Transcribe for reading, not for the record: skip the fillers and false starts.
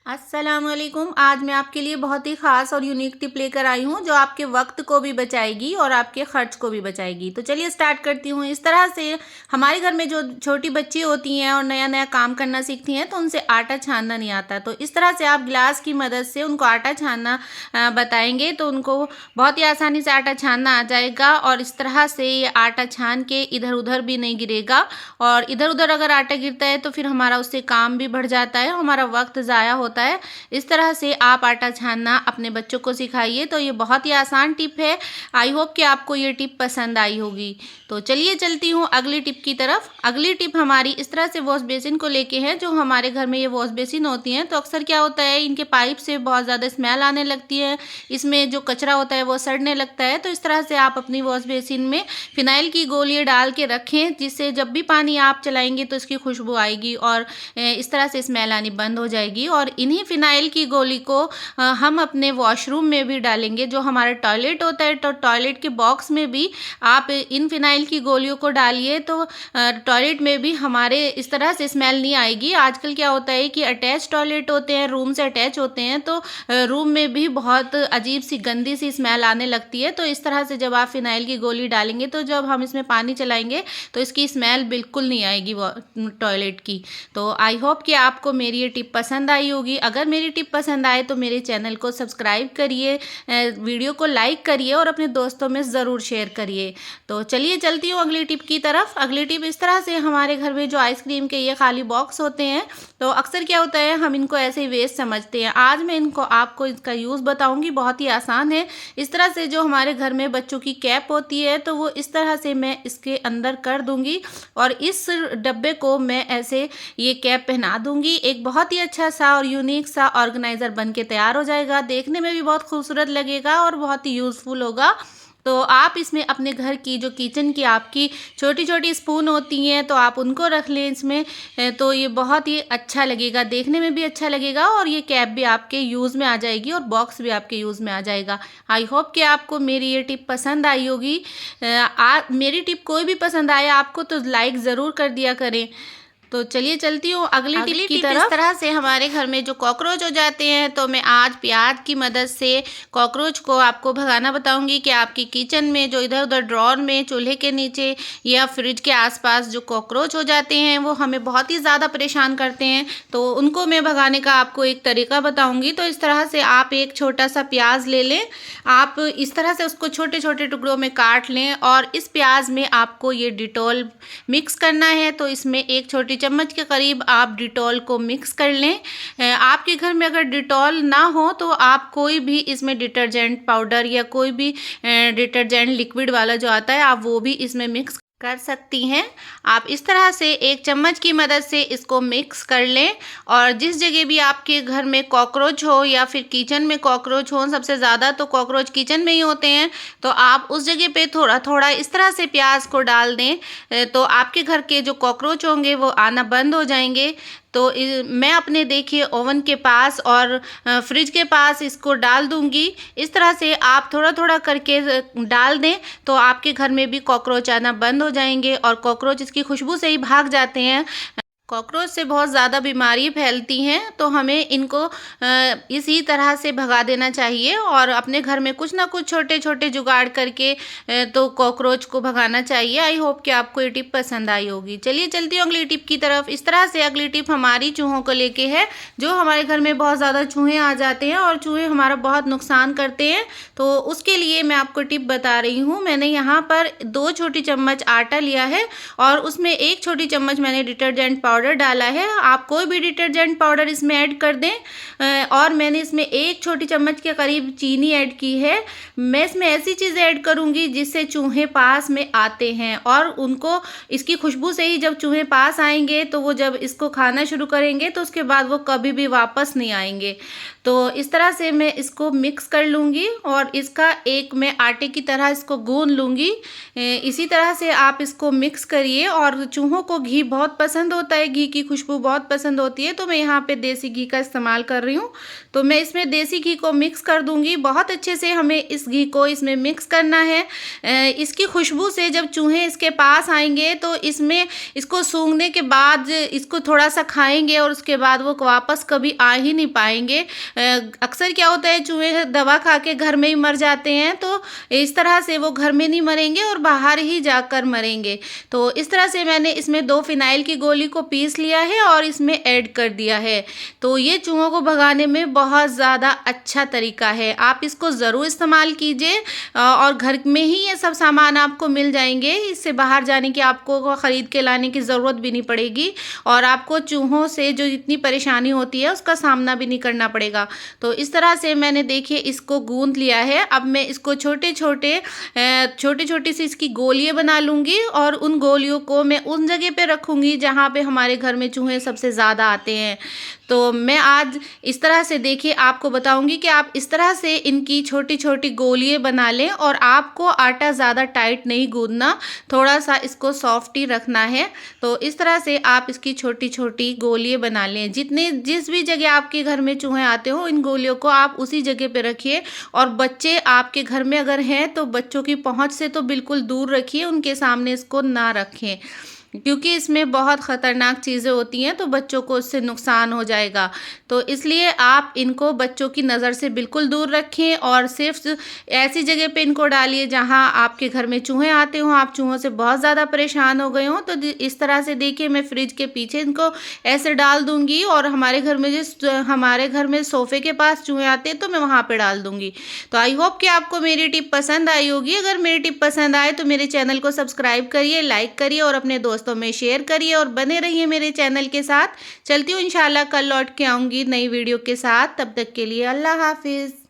अस्सलामुअलैकुम। आज मैं आपके लिए बहुत ही ख़ास और यूनिक टिप लेकर आई हूँ जो आपके वक्त को भी बचाएगी और आपके ख़र्च को भी बचाएगी। तो चलिए स्टार्ट करती हूँ। इस तरह से हमारे घर में जो छोटी बच्ची होती हैं और नया नया काम करना सीखती हैं तो उनसे आटा छानना नहीं आता। तो इस तरह से आप गिलास की मदद से उनको आटा छानना बताएंगे तो उनको बहुत ही आसानी से आटा छानना आ जाएगा। और इस तरह से ये आटा छान के इधर उधर भी नहीं गिरेगा। और इधर उधर अगर आटा गिरता है तो फिर हमारा उससे काम भी बढ़ जाता है, हमारा वक्त ज़ाया होता है। इस तरह से आप आटा छानना अपने बच्चों को सिखाइए। तो ये बहुत ही आसान टिप है। आई होप कि आपको ये टिप पसंद आई होगी। तो चलिए चलती हूँ अगली टिप की तरफ। अगली टिप हमारी इस तरह से वॉश बेसिन को लेके है। जो हमारे घर में ये वॉश बेसिन होती हैं तो अक्सर क्या होता है, इनके पाइप से बहुत ज़्यादा स्मेल आने लगती है, इसमें जो कचरा होता है वो सड़ने लगता है। तो इस तरह से आप अपनी वॉश बेसिन में फिनाइल की गोली डाल के रखें, जिससे जब भी पानी आप चलाएंगे तो इसकी खुशबू आएगी और इस तरह से स्मेल आनी बंद हो जाएगी। और इन्हीं फिनाइल की गोली को हम अपने वॉशरूम में भी डालेंगे। जो हमारा टॉयलेट होता है तो टॉयलेट के बॉक्स में भी आप इन फिनाइल की गोलियों को डालिए तो टॉयलेट में भी हमारे इस तरह से स्मेल नहीं आएगी। आजकल क्या होता है कि अटैच टॉयलेट होते हैं, रूम से अटैच होते हैं, तो रूम में भी बहुत अजीब सी गंदी सी स्मेल आने लगती है। तो इस तरह से जब आप फिनाइल की गोली डालेंगे तो जब हम इसमें पानी चलाएंगे तो इसकी स्मेल बिल्कुल नहीं आएगी टॉयलेट की। तो आई होप कि आपको मेरी ये टिप पसंद आई होगी। अगर मेरी टिप पसंद आए तो मेरे चैनल को सब्सक्राइब करिए, वीडियो को लाइक करिए और अपने दोस्तों में ज़रूर शेयर करिए। तो चलिए चलती हूँ अगली टिप की तरफ। अगली टिप इस तरह से, हमारे घर में जो आइसक्रीम के ये खाली बॉक्स होते हैं तो अक्सर क्या होता है, हम इनको ऐसे ही वेस्ट समझते हैं। आज मैं आपको इसका यूज़ बताऊँगी, बहुत ही आसान है। इस तरह से जो हमारे घर में बच्चों की कैप होती है तो वो इस तरह से मैं इसके अंदर कर दूँगी और इस डब्बे को मैं ऐसे ये कैप पहना दूँगी। एक बहुत ही अच्छा सा और यूनिक सा ऑर्गेनाइज़र बन के तैयार हो जाएगा। देखने में भी बहुत खूबसूरत लगेगा और बहुत ही यूज़फुल होगा। तो आप इसमें अपने घर की जो किचन की आपकी छोटी छोटी स्पून होती हैं तो आप उनको रख लें इसमें। तो ये बहुत ही अच्छा लगेगा, देखने में भी अच्छा लगेगा और ये कैप भी आपके यूज़ में आ जाएगी और बॉक्स भी आपके यूज़ में आ जाएगा। आई होप कि आपको मेरी ये टिप पसंद आई होगी। मेरी टिप कोई भी पसंद आए आपको तो लाइक ज़रूर कर दिया करें। तो चलिए चलती हूँ अगली टिप की तरफ। इस तरह से हमारे घर में जो कॉकरोच हो जाते हैं तो मैं आज प्याज की मदद से कॉकरोच को आपको भगाना बताऊंगी कि आपकी किचन में जो इधर उधर ड्रॉर में, चूल्हे के नीचे या फ्रिज के आसपास जो कॉकरोच हो जाते हैं वो हमें बहुत ही ज़्यादा परेशान करते हैं। तो उनको मैं भगाने का आपको एक तरीका बताऊँगी। तो इस तरह से आप एक छोटा सा प्याज ले लें, आप इस तरह से उसको छोटे छोटे टुकड़ों में काट लें और इस प्याज में आपको ये डिटॉल मिक्स करना है। तो इसमें एक छोटी चम्मच के करीब आप डिटॉल को मिक्स कर लें। आपके घर में अगर डिटॉल ना हो तो आप कोई भी इसमें डिटर्जेंट पाउडर या कोई भी डिटर्जेंट लिक्विड वाला जो आता है आप वो भी इसमें मिक्स कर सकती हैं। आप इस तरह से एक चम्मच की मदद से इसको मिक्स कर लें और जिस जगह भी आपके घर में कॉकरोच हो या फिर किचन में कॉकरोच हो, सबसे ज़्यादा तो कॉकरोच किचन में ही होते हैं, तो आप उस जगह पे थोड़ा थोड़ा इस तरह से प्याज को डाल दें तो आपके घर के जो कॉकरोच होंगे वो आना बंद हो जाएंगे। तो मैं अपने देखिए ओवन के पास और फ्रिज के पास इसको डाल दूंगी। इस तरह से आप थोड़ा थोड़ा करके डाल दें तो आपके घर में भी कॉकरोच आना बंद हो जाएंगे और कॉकरोच इसकी खुशबू से ही भाग जाते हैं। कॉकरोच से बहुत ज़्यादा बीमारी फैलती हैं तो हमें इनको इसी तरह से भगा देना चाहिए और अपने घर में कुछ ना कुछ छोटे छोटे जुगाड़ करके तो कॉकरोच को भगाना चाहिए। आई होप कि आपको ये टिप पसंद आई होगी। चलिए चलती हूँ अगली टिप की तरफ। इस तरह से अगली टिप हमारी चूहों को लेके है। जो हमारे घर में बहुत ज़्यादा चूहे आ जाते हैं और चूहे हमारा बहुत नुकसान करते हैं, तो उसके लिए मैं आपको टिप बता रही हूँ। मैंने यहाँ पर 2 छोटी चम्मच आटा लिया है और उसमें 1 छोटी चम्मच मैंने डिटर्जेंट पाउडर डाला है। आप कोई भी डिटर्जेंट पाउडर इसमें ऐड कर दें और मैंने इसमें 1 छोटी चम्मच के करीब चीनी ऐड की है। मैं इसमें ऐसी चीज़ ऐड करूंगी जिससे चूहे पास में आते हैं और उनको इसकी खुशबू से ही जब चूहे पास आएंगे तो वो जब इसको खाना शुरू करेंगे तो उसके बाद वो कभी भी वापस नहीं आएंगे। तो इस तरह से मैं इसको मिक्स कर लूँगी और इसका एक मैं आटे की तरह इसको गूंद लूँगी। इसी तरह से आप इसको मिक्स करिए। और चूहों को घी बहुत पसंद होता है है, घी की खुशबू बहुत पसंद होती है, तो मैं यहाँ पे देसी घी का इस्तेमाल कर रही हूँ। तो मैं इसमें देसी घी को मिक्स कर दूँगी। बहुत अच्छे से हमें इस घी को इसमें मिक्स करना है। इसकी खुशबू से जब चूहे इसके पास आएँगे तो इसमें इसको सूंघने के बाद इसको थोड़ा-सा खाएँगे और उसके बाद वो वापस कभी आ ही नहीं पाएँगे। अक्सर क्या होता है, चूहे दवा खा के घर में ही मर जाते हैं, तो इस तरह से वो घर में नहीं मरेंगे और बाहर ही जाकर मरेंगे। तो इस तरह से मैंने इसमें 2 फ़िनाइल की गोली को पीस लिया है और इसमें ऐड कर दिया है। तो ये चूहों को भगाने में बहुत ज़्यादा अच्छा तरीका है। आप इसको ज़रूर इस्तेमाल कीजिए और घर में ही ये सब सामान आपको मिल जाएँगे। इससे बाहर जाने की आपको ख़रीद के लाने की ज़रूरत भी नहीं पड़ेगी और आपको चूहों से जो इतनी परेशानी होती है उसका सामना भी नहीं करना पड़ेगा। तो इस तरह से मैंने देखिए इसको गूँथ लिया है। अब मैं इसको छोटी-छोटी सी इसकी गोलियाँ बना लूँगी और उन गोलियों को मैं उन जगह पे रखूँगी जहाँ पे हमारे घर में चूहे सबसे ज़्यादा आते हैं। तो मैं आज इस तरह से देखिए आपको बताऊँगी कि आप इस तरह से इनकी छोटी-छोटी गोलियाँ बना लें और आपको आटा ज़्यादा टाइट नहीं गूँथना, थोड़ा-सा इसको सॉफ्ट ही रखना है। तो इस तरह से आप इसकी छोटी-छोटी गोलियाँ बना लें। जिस भी जगह आपके घर में चूहे आते हो, इन गोलियों को आप उसी जगह पे रखिए और बच्चे आपके घर में अगर हैं तो बच्चों की पहुँच से तो बिल्कुल दूर रखिए, उनके सामने इसको ना रखें। क्योंकि इसमें बहुत ख़तरनाक चीज़ें होती हैं, तो बच्चों को इससे नुकसान हो जाएगा। तो इसलिए आप इनको बच्चों की नज़र से बिल्कुल दूर रखें और सिर्फ़ ऐसी जगह पे इनको डालिए जहाँ आपके घर में चूहे आते हों, आप चूहों से बहुत ज़्यादा परेशान हो गए हों। तो इस तरह से देखिए मैं फ्रिज के पीछे इनको ऐसे डाल दूँगी और हमारे घर में सोफ़े के पास चूहे आते हैं तो मैं वहाँ पे डाल दूँगी। तो आई होप कि आपको मेरी टिप पसंद आई होगी। अगर मेरी टिप पसंद आए तो मेरे चैनल को सब्सक्राइब करिए, लाइक करिए और अपने दोस्तों में शेयर करिए और बने रहिए मेरे चैनल के साथ। चलती हूँ, इंशाल्लाह कल लौट के आऊँगी नई वीडियो के साथ। तब तक के लिए अल्लाह हाफ़िज़।